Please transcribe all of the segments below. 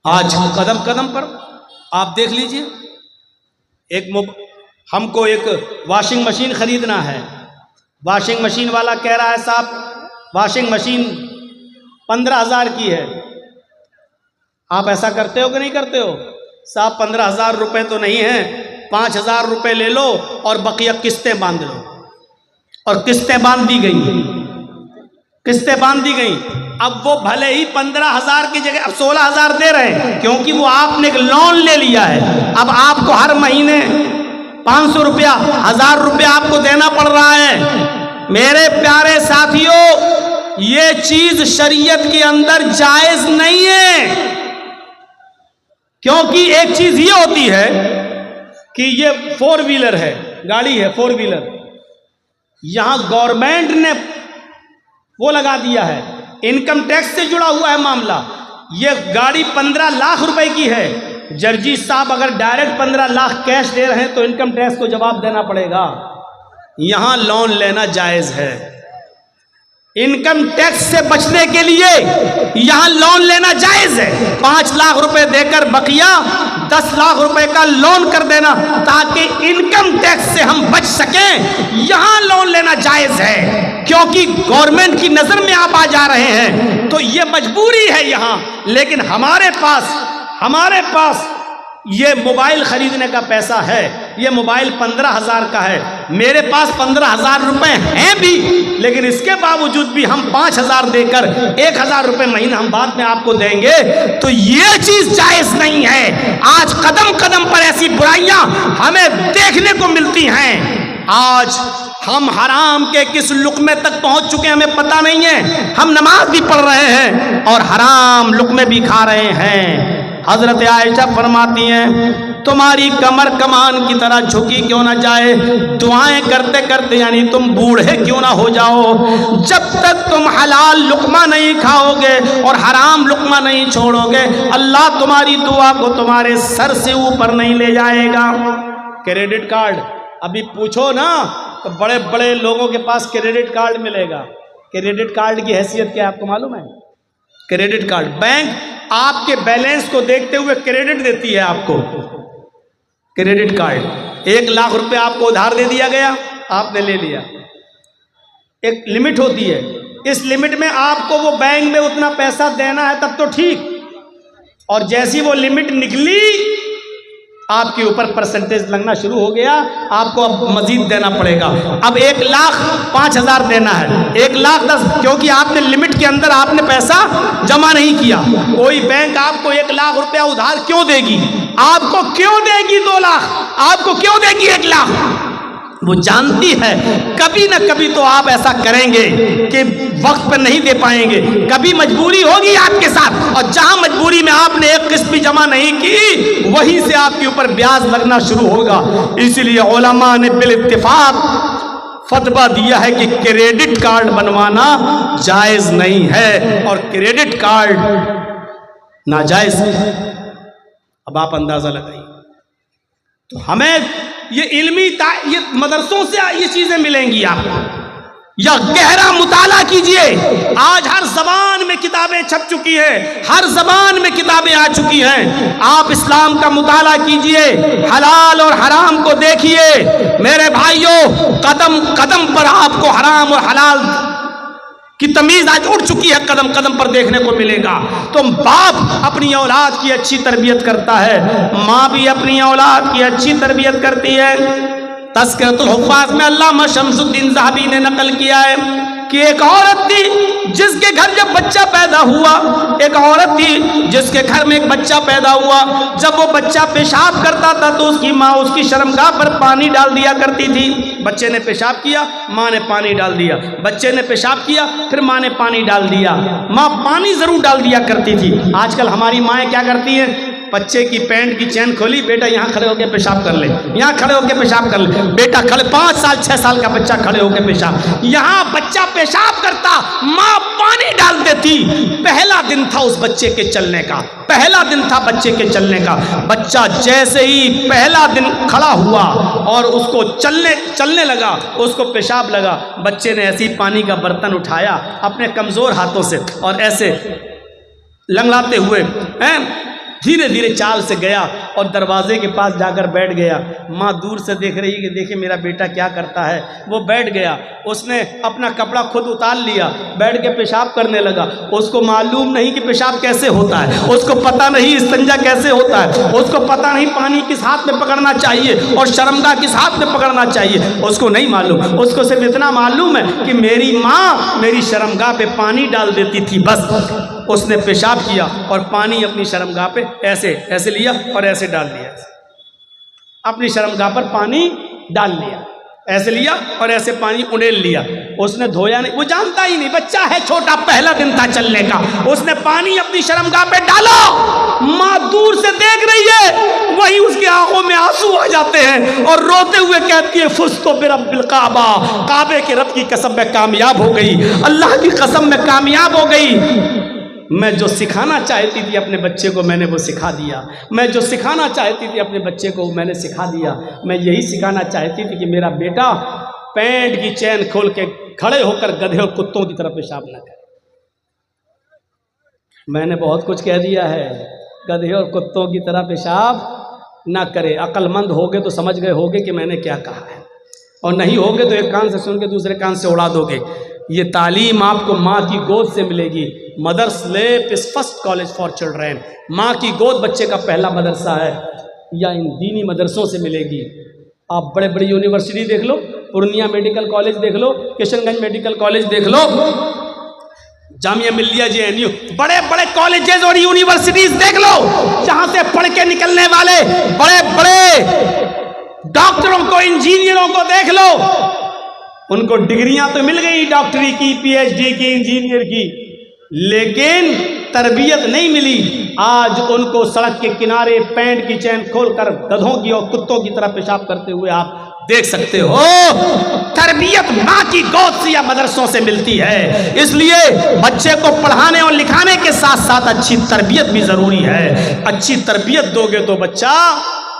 آج قدم قدم پر آپ دیکھ لیجئے، ہم کو ایک واشنگ مشین خریدنا ہے، واشنگ مشین والا کہہ رہا ہے صاحب واشنگ مشین 15,000 کی ہے۔ آپ ایسا کرتے ہو کہ نہیں کرتے ہو؟ صاحب 15,000 روپے تو نہیں ہیں، 5,000 روپے لے لو اور بقیہ قسطیں باندھ لو، اور قسطیں باندھ دی گئی، قسطیں باندھ دی گئی۔ اب وہ بھلے ہی 15,000 کی جگہ اب 16,000 دے رہے ہیں، کیونکہ وہ آپ نے ایک لون لے لیا ہے۔ اب آپ کو ہر مہینے 500 روپیہ 1,000 روپیہ آپ کو دینا پڑ رہا ہے۔ میرے پیارے ساتھیوں، یہ چیز شریعت کے اندر جائز نہیں ہے، کیونکہ ایک چیز یہ ہوتی ہے کہ یہ 4 ویلر ہے، گاڑی ہے 4 ویلر، یہاں گورنمنٹ نے وہ لگا دیا ہے، انکم ٹیکس سے جڑا ہوا ہے معاملہ۔ یہ گاڑی 15 لاکھ روپے کی ہے، جرجی صاحب اگر ڈائریکٹ 15 لاکھ کیش دے رہے ہیں تو انکم ٹیکس کو جواب دینا پڑے گا۔ یہاں لون لینا جائز ہے، انکم ٹیکس سے بچنے کے لیے یہاں لون لینا جائز ہے۔ 5 لاکھ روپے دے کر بقیہ 10 لاکھ روپے کا لون کر دینا تاکہ انکم ٹیکس سے ہم بچ سکیں، یہاں لون لینا جائز ہے، کیونکہ گورنمنٹ کی نظر میں آپ آ جا رہے ہیں تو یہ مجبوری ہے یہاں۔ لیکن ہمارے پاس یہ موبائل خریدنے کا پیسہ ہے، یہ موبائل 15,000 کا ہے، میرے پاس 15,000 روپے ہیں بھی، لیکن اس کے باوجود بھی ہم 5,000 دے کر 1,000 روپے مہینہ ہم بعد میں آپ کو دیں گے، تو یہ چیز جائز نہیں ہے۔ آج قدم قدم پر ایسی برائیاں ہمیں دیکھنے کو ملتی ہیں۔ آج ہم حرام کے کس لقمے تک پہنچ چکے ہیں ہمیں پتہ نہیں ہے۔ ہم نماز بھی پڑھ رہے ہیں اور حرام لقمے بھی کھا رہے ہیں۔ حضرت عائشہ فرماتی ہیں تمہاری کمر کمان کی طرح جھکی کیوں نہ جائے، دعائیں کرتے کرتے یعنی تم بوڑھے کیوں نہ ہو جاؤ، جب تک تم حلال لقمہ نہیں کھاؤ گے اور حرام لقمہ نہیں چھوڑو گے، اللہ تمہاری دعا کو تمہارے سر سے اوپر نہیں لے جائے گا۔ کریڈٹ کارڈ ابھی پوچھو نا تو بڑے بڑے لوگوں کے پاس کریڈٹ کارڈ ملے گا۔ کریڈٹ کارڈ کی حیثیت کیا آپ کو معلوم ہے؟ کریڈٹ کارڈ، بینک آپ کے بیلنس کو دیکھتے ہوئے کریڈٹ دیتی ہے آپ کو۔ کریڈٹ کارڈ 1 لاکھ روپے آپ کو ادھار دے دیا گیا، آپ نے لے لیا، ایک لمٹ ہوتی ہے، اس لمٹ میں آپ کو وہ بینک میں اتنا پیسہ دینا ہے تب تو ٹھیک، اور جیسی وہ لمٹ نکلی آپ کے اوپر پرسنٹیج لگنا شروع ہو گیا، آپ کو اب مزید دینا پڑے گا۔ اب 1,05,000 دینا ہے، 1,10,000، کیونکہ آپ نے لمٹ کے اندر آپ نے پیسہ جمع نہیں کیا۔ کوئی بینک آپ کو 1 لاکھ روپیہ ادھار کیوں دے گی؟ آپ کو کیوں دے گی 2 لاکھ؟ آپ کو کیوں دے گی 1 لاکھ؟ وہ جانتی ہے کبھی نہ کبھی تو آپ ایسا کریں گے کہ وقت پر نہیں دے پائیں گے، کبھی مجبوری ہوگی آپ کے ساتھ، اور جہاں مجبوری میں آپ نے ایک قسط بھی جمع نہیں کی وہیں سے آپ کے اوپر بیاج لگنا شروع ہوگا۔ اسی لیے علماء نے بالاتفاق فتویٰ دیا ہے کہ کریڈٹ کارڈ بنوانا جائز نہیں ہے، اور کریڈٹ کارڈ ناجائز ہے۔ اب آپ اندازہ لگائیے، تو ہمیں یہ علمی یہ مدرسوں سے یہ چیزیں ملیں گی آپ کو، یا گہرا مطالعہ کیجئے۔ آج ہر زبان میں کتابیں چھپ چکی ہیں، ہر زبان میں کتابیں آ چکی ہیں، آپ اسلام کا مطالعہ کیجئے، حلال اور حرام کو دیکھیے۔ میرے بھائیوں، قدم قدم پر آپ کو حرام اور حلال کی تمیز آج اٹھ چکی ہے، قدم قدم پر دیکھنے کو ملے گا۔ تو باپ اپنی اولاد کی اچھی تربیت کرتا ہے، ماں بھی اپنی اولاد کی اچھی تربیت کرتی ہے۔ تذکرۃ الحفاظ میں علامہ شمس الدین ذہبی نے نقل کیا ہے کہ ایک عورت تھی جس کے گھر جب بچہ پیدا ہوا، ایک عورت تھی جس کے گھر میں ایک بچہ پیدا ہوا، جب وہ بچہ پیشاب کرتا تھا تو اس کی ماں اس کی شرمگاہ پر پانی ڈال دیا کرتی تھی۔ بچے نے پیشاب کیا، ماں نے پانی ڈال دیا، بچے نے پیشاب کیا، پھر ماں نے پانی ڈال دیا، ماں پانی ضرور ڈال دیا کرتی تھی۔ آج کل ہماری مائیں کیا کرتی ہیں؟ بچے کی پینٹ کی چین کھولی، بیٹا یہاں کھڑے ہو کے پیشاب کر لے، یہاں کھڑے ہو کے پیشاب کر لے، بیٹا کھڑے 5 سال 6 سال کا بچہ کھڑے ہو کے پیشاب، یہاں بچہ پیشاب کرتا، ماں پانی ڈال دیتی۔ پہلا دن تھا اس بچے کے چلنے کا، پہلا دن تھا بچے کے چلنے کا۔ بچہ جیسے ہی پہلا دن کھڑا ہوا اور اس کو چلنے لگا، اس کو پیشاب لگا، بچے نے ایسی پانی کا برتن اٹھایا اپنے کمزور ہاتھوں سے اور ایسے لنگڑاتے ہوئے دھیرے دھیرے چال سے گیا اور دروازے کے پاس جا کر بیٹھ گیا. ماں دور سے دیکھ رہی کہ دیکھے میرا بیٹا کیا کرتا ہے. وہ بیٹھ گیا, اس نے اپنا کپڑا خود اتار لیا, بیٹھ کے پیشاب کرنے لگا. اس کو معلوم نہیں کہ پیشاب کیسے ہوتا ہے, اس کو پتہ نہیں استنجا کیسے ہوتا ہے, اس کو پتہ نہیں پانی کس ہاتھ میں پکڑنا چاہیے اور شرمگاہ کس ہاتھ میں پکڑنا چاہیے, اس کو نہیں معلوم. اس کو صرف اتنا معلوم ہے کہ میری ماں میری شرمگاہ پہ پانی ڈال دیتی تھی, بس. اس نے پیشاب کیا اور پانی اپنی شرمگاہ پہ ایسے ایسے لیا اور ایسے ڈال دیا, اپنی شرمگاہ پر پانی ڈال لیا, ایسے لیا اور ایسے پانی انڈیل لیا. اس نے دھویا نہیں, وہ جانتا ہی نہیں, بچہ ہے چھوٹا, پہلا دن تھا چلنے کا. اس نے پانی اپنی شرمگاہ پہ ڈالا, ماں دور سے دیکھ رہی ہے, وہی اس کی آنکھوں میں آنسو آ جاتے ہیں اور روتے ہوئے کہتی ہے فزت برب الکعبہ, کعبے کے رب کی قسم میں کامیاب ہو گئی, اللہ کی قسم میں کامیاب ہو گئی. میں جو سکھانا چاہتی تھی اپنے بچے کو میں نے وہ سکھا دیا, میں جو سکھانا چاہتی تھی اپنے بچے کو میں نے سکھا دیا. میں یہی سکھانا چاہتی تھی کہ میرا بیٹا پینٹ کی چین کھول کے کھڑے ہو کر گدھے اور کتوں کی طرف پیشاب نہ کرے. میں نے بہت کچھ کہہ دیا ہے, گدھے اور کتوں کی طرح پیشاب نہ کرے. عقل مند ہوگے تو سمجھ گئے ہوگے کہ میں نے کیا کہا ہے, اور نہیں ہوگے تو ایک کان سے سن کے دوسرے کان سے اڑا دو گے. یہ تعلیم آپ کو ماں کی گود سے ملے گی. مدرس لیپ از فرسٹ کالج فار چلڈرین. ماں کی گود بچے کا پہلا مدرسہ ہے, یا ان دینی مدرسوں سے ملے گی. آپ بڑے بڑی یونیورسٹی دیکھ لو, پورنیہ میڈیکل کالج دیکھ لو, کشن گنج میڈیکل کالج دیکھ لو, جامعہ ملیہ JNU, بڑے بڑے کالجز اور یونیورسٹیز دیکھ لو, جہاں سے پڑھ کے نکلنے والے بڑے بڑے ڈاکٹروں کو, انجینئروں کو دیکھ لو. ان کو ڈگریاں تو مل گئی, ڈاکٹری کی, PhD کی, انجینئر کی, لیکن تربیت نہیں ملی. آج ان کو سڑک کے کنارے پینٹ کی چین کھول کر گدھوں کی اور کتوں کی طرح پیشاب کرتے ہوئے آپ دیکھ سکتے ہو. تربیت ماں کی گود سے یا مدرسوں سے ملتی ہے. اس لیے بچے کو پڑھانے اور لکھانے کے ساتھ ساتھ اچھی تربیت بھی ضروری ہے. اچھی تربیت دو گے تو بچہ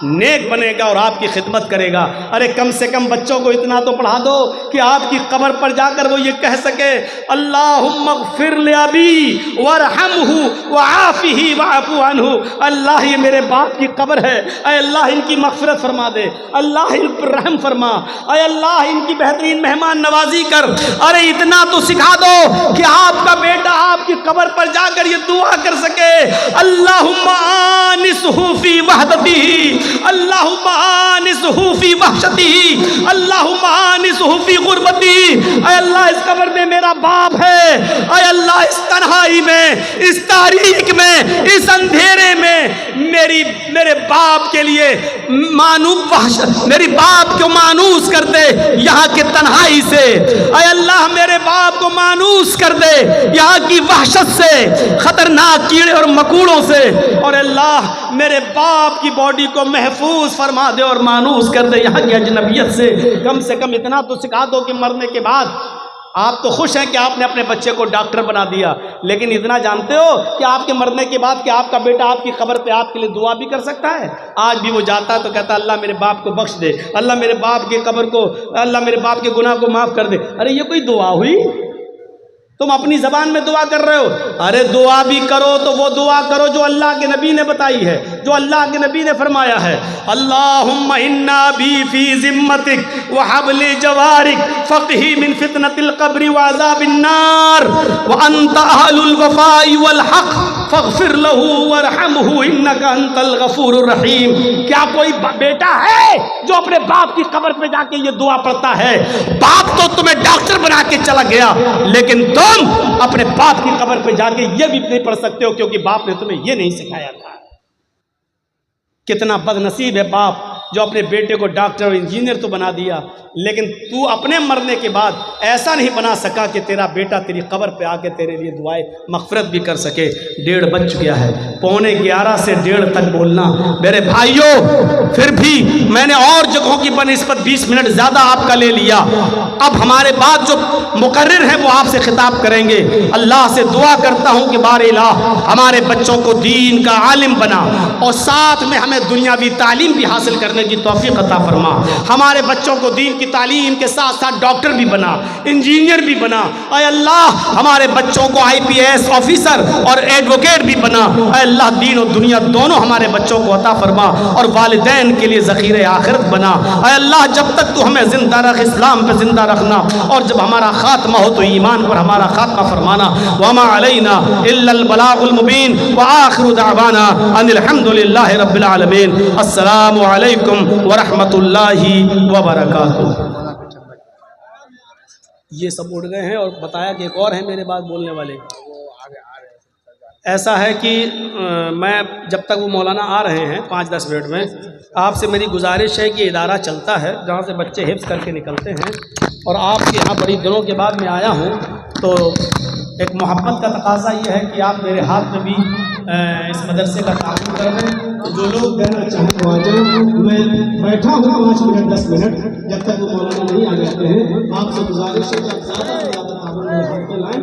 نیک بنے گا اور آپ کی خدمت کرے گا. ارے کم سے کم بچوں کو اتنا تو پڑھا دو کہ آپ کی قبر پر جا کر وہ یہ کہہ سکے اللہم اغفر لابی وارحمہ وعافہ واعف عنہ. اللہ یہ میرے باپ کی قبر ہے, اے اللہ ان کی مغفرت فرما دے, اللہ ان پر رحم فرما, اے اللہ ان کی بہترین مہمان نوازی کر. ارے اتنا تو سکھا دو کہ آپ کا بیٹا آپ کی قبر پر جا کر یہ دعا کر سکے اللہم آنسہ فی وحدتہ, اللہم آنسہ فی وحشتہ, اللہم آنسہ فی غربتہ. اے اللہ اس قبر میں میرا باپ ہے, اے اللہ اس تنہائی میں, اس تاریک میں, اس اندھیرے میں میرے باپ کے لیے میری باپ کو مانوس کر دے یہاں کے تنہائی سے. اے اللہ میرے باپ کو مانوس کر دے یہاں کی وحشت سے, خطرناک کیڑے اور مکوڑوں سے. اور اللہ میرے باپ کی باڈی کو محفوظ فرما دے اور مانوس کر دے یہاں کی اجنبیت سے. کم سے کم اتنا تو سکھا دو کہ مرنے کے بعد آپ تو خوش ہیں کہ آپ نے اپنے بچے کو ڈاکٹر بنا دیا, لیکن اتنا جانتے ہو کہ آپ کے مرنے کے بعد کہ آپ کا بیٹا آپ کی قبر پہ آپ کے لیے دعا بھی کر سکتا ہے. آج بھی وہ جاتا ہے تو کہتا ہے اللہ میرے باپ کو بخش دے, اللہ میرے باپ کی قبر کو, اللہ میرے باپ کے گناہ کو معاف کر دے. ارے یہ کوئی دعا ہوئی؟ تم اپنی زبان میں دعا کر رہے ہو. ارے دعا بھی کرو تو وہ دعا کرو جو اللہ کے نبی نے بتائی ہے, جو اللہ کے نبی نے فرمایا ہے. اللہم انا بی فی ذمتک وحبل جوارک فقہی من فتنة القبر وعذاب النار وانت اہل الوفاء والحق فاغفر لہ وارحمہ انک انت الغفور الرحیم. کیا کوئی بیٹا ہے جو اپنے باپ کی قبر پہ جا کے یہ دعا پڑھتا ہے؟ باپ تو تمہیں ڈاکٹر بنا کے چلا گیا, لیکن تم اپنے باپ کی قبر پہ جا کے یہ بھی نہیں پڑھ سکتے ہو کیونکہ باپ نے تمہیں یہ نہیں سکھایا تھا. کتنا بد نصیب ہے باپ جو اپنے بیٹے کو ڈاکٹر اور انجینئر تو بنا دیا, لیکن تو اپنے مرنے کے بعد ایسا نہیں بنا سکا کہ تیرا بیٹا تیری قبر پہ آ کے تیرے لیے دعائیں مغفرت بھی کر سکے. 1:30 بج گیا ہے, 11:15 سے 1:30 تک بولنا. میرے بھائیوں پھر بھی میں نے اور جگہوں کی بنسبت 20 منٹ زیادہ آپ کا لے لیا. اب ہمارے بعد جو مقرر ہیں وہ آپ سے خطاب کریں گے. اللہ سے دعا کرتا ہوں کہ بار الہ ہمارے بچوں کو دین کا عالم بنا اور ساتھ میں ہمیں دنیاوی تعلیم بھی حاصل کرنے کرنے کی توفیق عطا فرما. ہمارے بچوں کو دین کی تعلیم کے ساتھ ساتھ ڈاکٹر بھی بنا, انجینئر بھی بنا. اے اللہ ہمارے بچوں کو IPS آفیسر اور ایڈوکیٹ بھی بنا. اے اللہ دین اور دنیا دونوں ہمارے بچوں کو عطا فرما اور والدین کے لیے ذخیرہ آخرت بنا. اے اللہ جب تک تو ہمیں زندہ رکھ, اسلام پہ زندہ رکھنا, اور جب ہمارا خاتمہ ہو تو ایمان پر ہمارا خاتمہ فرمانا. وما علینا الا البلاغ المبین وآخر دعوانا ان الحمد للہ رب العالمین. السلام علیکم ورحمۃ اللہ وبرکاتہ. یہ سب اٹھ گئے ہیں اور بتایا کہ ایک اور ہیں میرے بعد بولنے والے. ایسا ہے کہ میں جب تک وہ مولانا آ رہے ہیں 5-10 منٹ میں, آپ سے میری گزارش ہے کہ ادارہ چلتا ہے جہاں سے بچے حفظ کر کے نکلتے ہیں, اور آپ کے یہاں بڑی دنوں کے بعد میں آیا ہوں تو ایک محبت کا تقاضا یہ ہے کہ آپ میرے ہاتھ میں بھی اس مدرسے کا تعاون کر دیں. تو جو لوگ کہنا چاہیں تو آ جائیں. میں بیٹھا ہوں 5 منٹ 10 منٹ جب تک وہ مولانا نہیں آ جاتے ہیں. آپ سے گزارش ہے کہ آپ زیادہ سے زیادہ تعاون میرے ہاتھ میں لائیں.